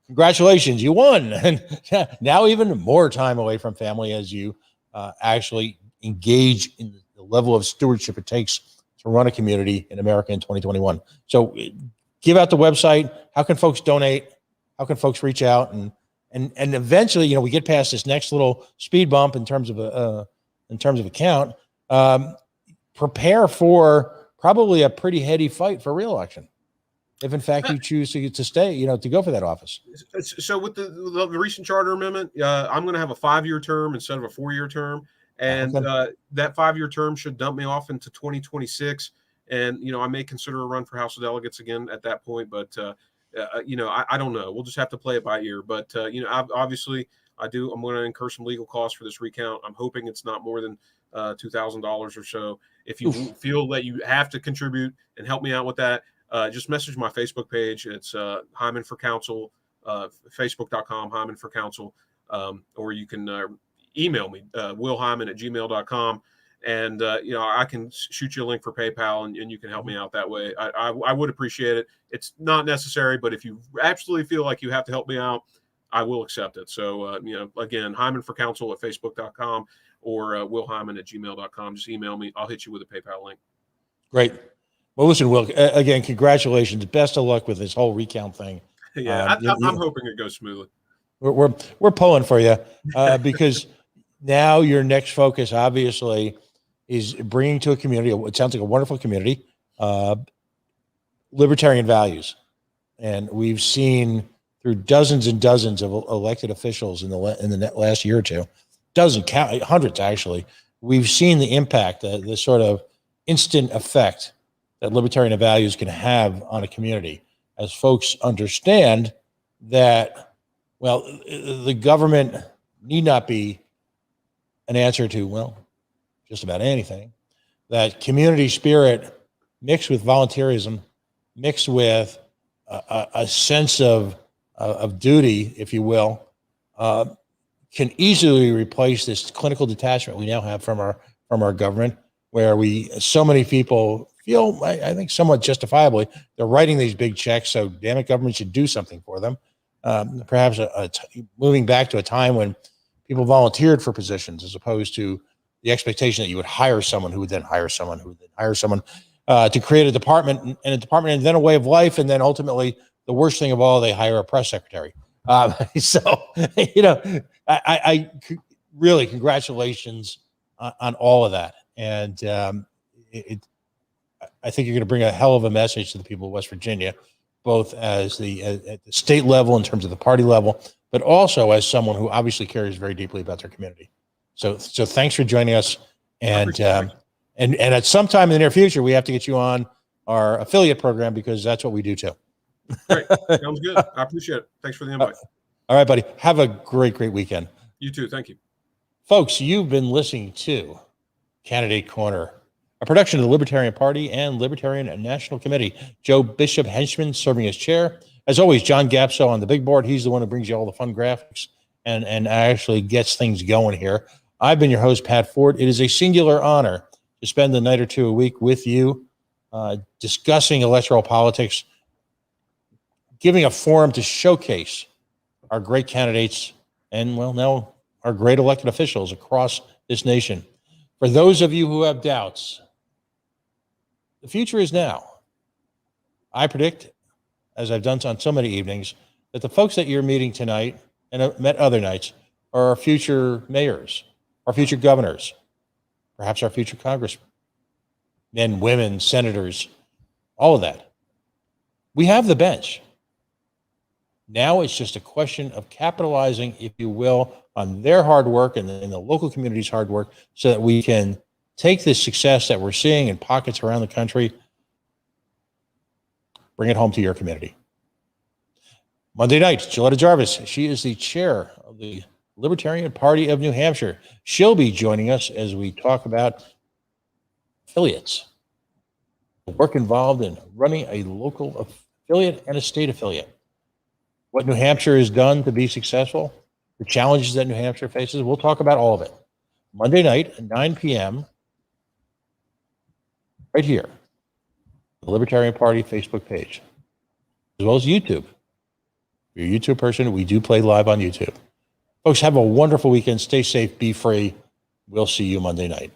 Speaker 1: congratulations, you won. And now even more time away from family as you actually engage in the level of stewardship it takes to run a community in America in 2021. So give out the website. How can folks donate? How can folks reach out? And eventually, you know, we get past this next little speed bump in terms of a count. Prepare for probably a pretty heady fight for re-election, if in fact you choose to stay, you know, to go for that office.
Speaker 2: So with the recent charter amendment, I'm going to have a 5-year term instead of a 4-year term, and that 5-year term should dump me off into 2026. And you know, I may consider a run for House of Delegates again at that point, but you know, I don't know. We'll just have to play it by ear. But you know, obviously, I'm going to incur some legal costs for this recount. I'm hoping it's not more than $2,000 or so. If you feel that you have to contribute and help me out with that, just message my Facebook page. It's Hyman for Council, facebook.com, Hyman for Council, or you can email me, willhyman@gmail.com. And, you know, I can shoot you a link for PayPal and you can help me out that way. I would appreciate it. It's not necessary, but if you absolutely feel like you have to help me out, I will accept it. So, you know, again, Hyman for Council at facebook.com or willhyman@gmail.com. Just email me. I'll hit you with a PayPal link.
Speaker 1: Great. Well, listen, Will, again, congratulations. Best of luck with this whole recount thing.
Speaker 2: Yeah, I'm hoping it goes smoothly.
Speaker 1: We're pulling for you because now your next focus, obviously, is bringing to a community. It sounds like a wonderful community, libertarian values, and we've seen through dozens and dozens of elected officials in the last year or two, hundreds actually. We've seen the impact, the sort of instant effect that libertarian values can have on a community as folks understand that, well, the government need not be an answer to, well, just about anything. That community spirit mixed with volunteerism, mixed with a sense of duty, if you will, can easily replace this clinical detachment we now have from our government, where so many people feel, I think somewhat justifiably, they're writing these big checks, so damn it, government should do something for them. Perhaps moving back to a time when people volunteered for positions as opposed to the expectation that you would hire someone who would then hire someone who would then hire someone to create a department and then a way of life. And then ultimately, the worst thing of all, they hire a press secretary. So, you know, I really congratulations on all of that. And I think you're going to bring a hell of a message to the people of West Virginia, both at the state level in terms of the party level, but also as someone who obviously cares very deeply about their community. So thanks for joining us. And at some time in the near future, we have to get you on our affiliate program because that's what we do too.
Speaker 2: Great. Sounds good. I appreciate it. Thanks for the invite.
Speaker 1: All right, buddy. Have a great weekend.
Speaker 2: You too. Thank you.
Speaker 1: Folks, you've been listening to Candidate Corner, a production of the Libertarian Party and Libertarian National Committee. Joe Bishop Henchman serving as chair. As always, John Gapso on the big board. He's the one who brings you all the fun graphics and actually gets things going here. I've been your host, Pat Ford. It is a singular honor to spend a night or two a week with you discussing electoral politics, giving a forum to showcase our great candidates and, well, now our great elected officials across this nation. For those of you who have doubts, the future is now. I predict, as I've done on so many evenings, that the folks that you're meeting tonight and have met other nights are our future mayors, our future governors, perhaps our future congressmen, men, women, senators, all of that. We have the bench. Now it's just a question of capitalizing, if you will, on their hard work and the local community's hard work so that we can take this success that we're seeing in pockets around the country, bring it home to your community. Monday night, Gilletta Jarvis, she is the chair of the Libertarian Party of New Hampshire. She'll be joining us as we talk about affiliates, the work involved in running a local affiliate and a state affiliate, what New Hampshire has done to be successful, the challenges that New Hampshire faces. We'll talk about all of it. Monday night at 9 p.m. right here, the Libertarian Party Facebook page, as well as YouTube. If you're a YouTube person, we do play live on YouTube. Folks, have a wonderful weekend. Stay safe, be free. We'll see you Monday night.